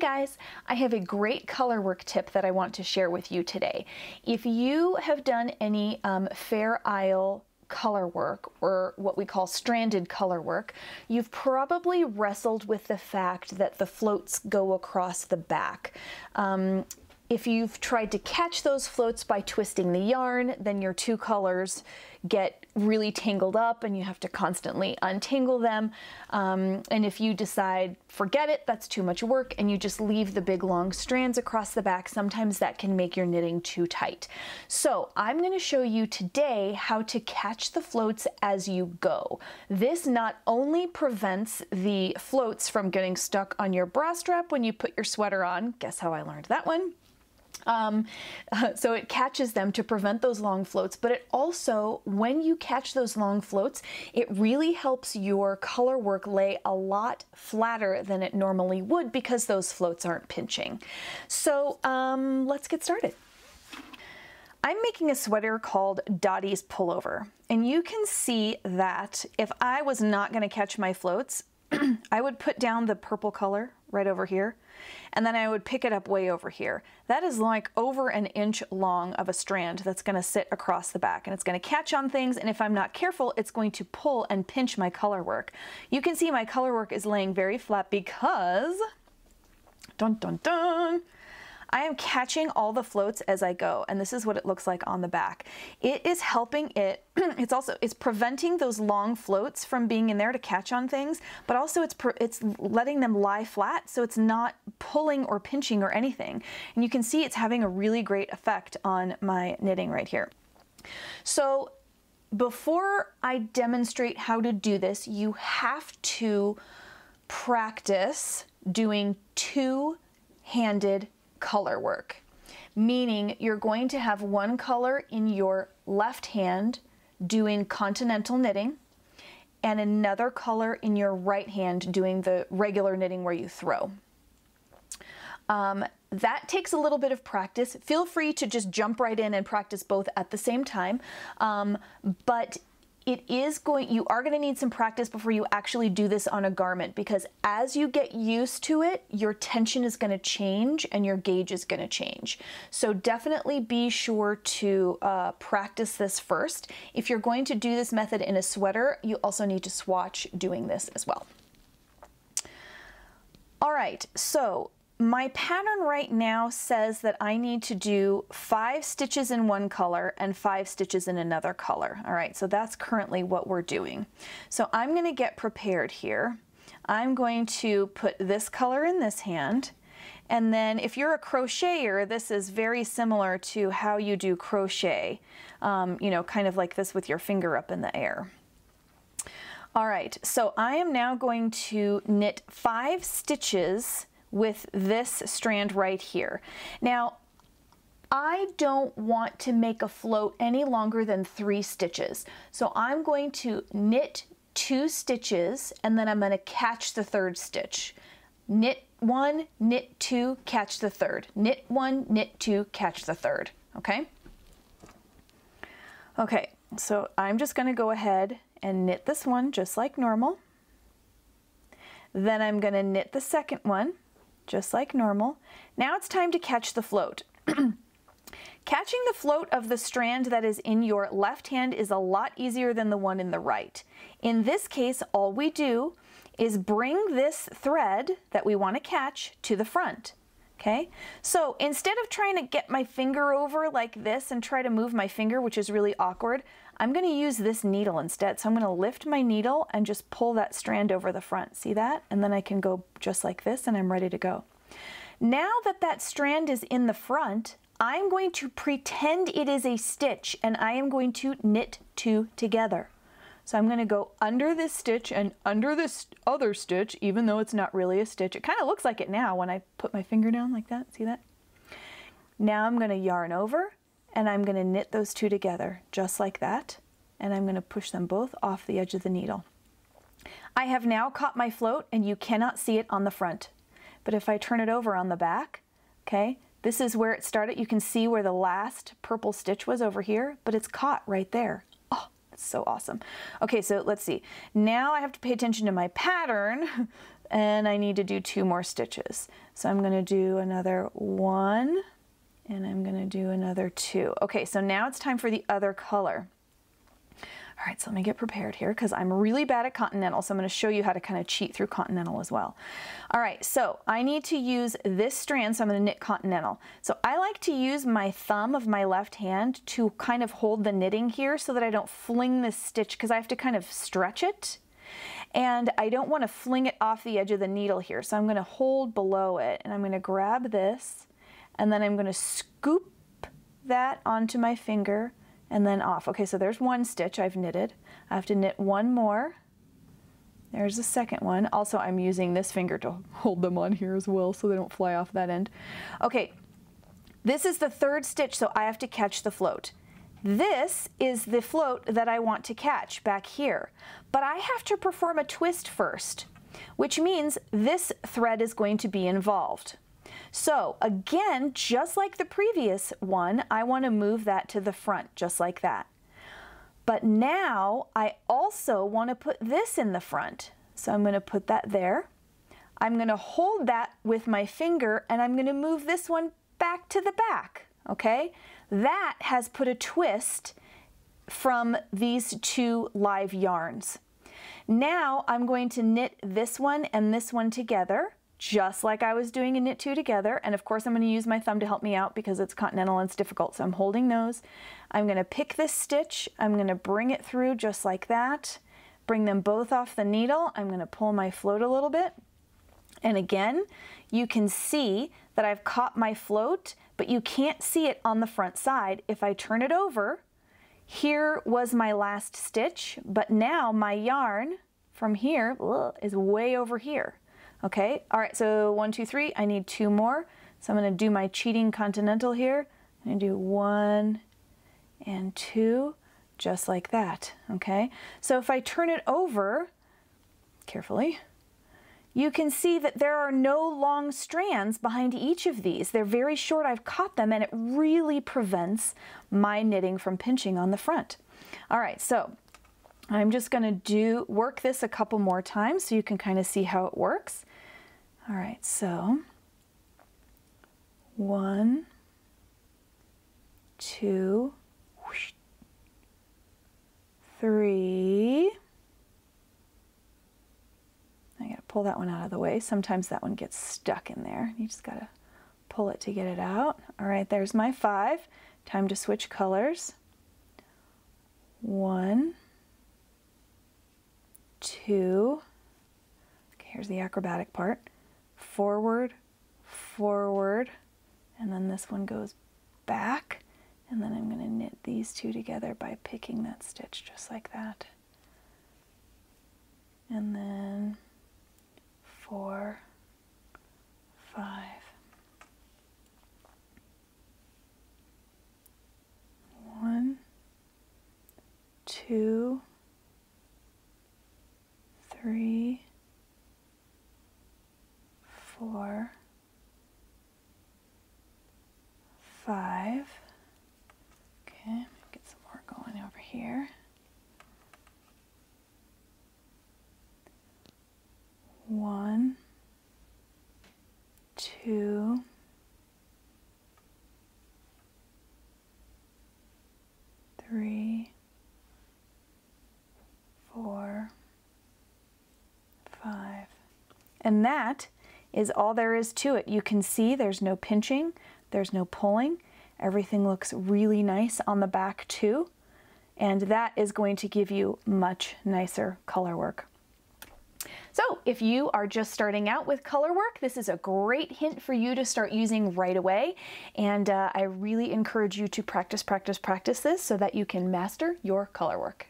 guys, I have a great color work tip that I want to share with you today. If you have done any Fair Isle color work, or what we call stranded color work, you've probably wrestled with the fact that the floats go across the back. If you've tried to catch those floats by twisting the yarn, then your two colors get really tangled up and you have to constantly untangle them. And if you decide, forget it, that's too much work, and you just leave the big long strands across the back, sometimes that can make your knitting too tight. So I'm going to show you today how to catch the floats as you go. This not only prevents the floats from getting stuck on your bra strap when you put your sweater on, guess how I learned that one? So it catches them to prevent those long floats, but it also, when you catch those long floats, it really helps your color work lay a lot flatter than it normally would because those floats aren't pinching. So let's get started. I'm making a sweater called Dottie's Pullover, and you can see that if I was not going to catch my floats, I would put down the purple color right over here, and then I would pick it up way over here. That is like over an inch long of a strand that's going to sit across the back, and it's going to catch on things, and if I'm not careful, it's going to pull and pinch my color work. You can see my color work is laying very flat because, dun dun dun, I am catching all the floats as I go, and this is what it looks like on the back. It is helping it, it's preventing those long floats from being in there to catch on things, but also it's letting them lie flat, so it's not pulling or pinching or anything. And you can see it's having a really great effect on my knitting right here. So before I demonstrate how to do this, you have to practice doing two-handed color work, meaning you're going to have one color in your left hand doing continental knitting and another color in your right hand doing the regular knitting where you throw. That takes a little bit of practice. Feel free to just jump right in and practice both at the same time, but you are going to need some practice before you actually do this on a garment, because as you get used to it, your tension is going to change and your gauge is going to change. So definitely be sure to practice this first. If you're going to do this method in a sweater, you also need to swatch doing this as well. All right, so my pattern right now says that I need to do 5 stitches in one color and 5 stitches in another color. All right, so that's currently what we're doing. So I'm going to get prepared here. I'm going to put this color in this hand, and then if you're a crocheter, this is very similar to how you do crochet, you know, kind of like this with your finger up in the air. All right, so I am now going to knit 5 stitches with this strand right here. Now, I don't want to make a float any longer than 3 stitches. So I'm going to knit 2 stitches and then I'm going to catch the 3rd stitch. Knit 1, knit 2, catch the 3rd. Knit 1, knit 2, catch the 3rd. Okay? Okay, so I'm just going to go ahead and knit this one just like normal. Then I'm going to knit the second one just like normal. Now it's time to catch the float. Catching the float of the strand that is in your left hand is a lot easier than the one in the right. In this case, all we do is bring this thread that we want to catch to the front. Okay, so instead of trying to get my finger over like this and try to move my finger, which is really awkward, I'm going to use this needle instead. So I'm going to lift my needle and just pull that strand over the front. See that? And then I can go just like this and I'm ready to go. Now that that strand is in the front, I'm going to pretend it is a stitch and I am going to knit 2 together. So I'm going to go under this stitch and under this other stitch, even though it's not really a stitch. It kind of looks like it now when I put my finger down like that. See that? Now I'm going to yarn over and I'm going to knit those 2 together just like that. And I'm going to push them both off the edge of the needle. I have now caught my float and you cannot see it on the front. But if I turn it over on the back, okay, this is where it started. You can see where the last purple stitch was over here, but it's caught right there. So awesome. Okay, so let's see. Now I have to pay attention to my pattern and I need to do 2 more stitches. So I'm going to do another 1, and I'm going to do another 2. Okay, so now it's time for the other color. All right, so let me get prepared here because I'm really bad at Continental, so I'm going to show you how to kind of cheat through Continental as well. All right, so I need to use this strand, so I'm going to knit Continental. So I like to use my thumb of my left hand to kind of hold the knitting here so that I don't fling this stitch, because I have to kind of stretch it. And I don't want to fling it off the edge of the needle here, so I'm going to hold below it, and I'm going to grab this, and then I'm going to scoop that onto my finger and then off. Okay, so there's 1 stitch I've knitted. I have to knit 1 more. There's the second one. Also, I'm using this finger to hold them on here as well so they don't fly off that end. Okay, this is the 3rd stitch, so I have to catch the float. This is the float that I want to catch back here, but I have to perform a twist first, which means this thread is going to be involved. So again, just like the previous one, I want to move that to the front, just like that. But now I also want to put this in the front. So I'm going to put that there. I'm going to hold that with my finger, and I'm going to move this one back to the back, okay? That has put a twist from these 2 live yarns. Now I'm going to knit this one and this one together, just like I was doing a knit 2 together. And of course I'm going to use my thumb to help me out because it's Continental and it's difficult. So I'm holding those. I'm going to pick this stitch. I'm going to bring it through just like that. Bring them both off the needle. I'm going to pull my float a little bit. And again, you can see that I've caught my float, but you can't see it on the front side. If I turn it over, here was my last stitch, but now my yarn from here is way over here. Okay, all right, so 1, 2, 3, I need 2 more. So I'm going to do my cheating Continental here. I'm going to do 1 and 2, just like that, okay? So if I turn it over, carefully, you can see that there are no long strands behind each of these. They're very short, I've caught them, and it really prevents my knitting from pinching on the front. All right, so I'm just going to work this a couple more times so you can kind of see how it works. All right, so 1, 2, 3. I gotta pull that one out of the way. Sometimes that one gets stuck in there. You just gotta pull it to get it out. All right, there's my 5. Time to switch colors. 1, 2. Okay, here's the acrobatic part. Forward, forward, and then this one goes back, and then I'm going to knit these 2 together by picking that stitch just like that. And then 4, 5. 1, 2, 3, 4, 5. Okay, get some more going over here. 1, 2, 3, 4, 5. And that is all there is to it. You can see there's no pinching, there's no pulling. Everything looks really nice on the back too. And that is going to give you much nicer color work. So if you are just starting out with color work, this is a great hint for you to start using right away. And I really encourage you to practice this so that you can master your color work.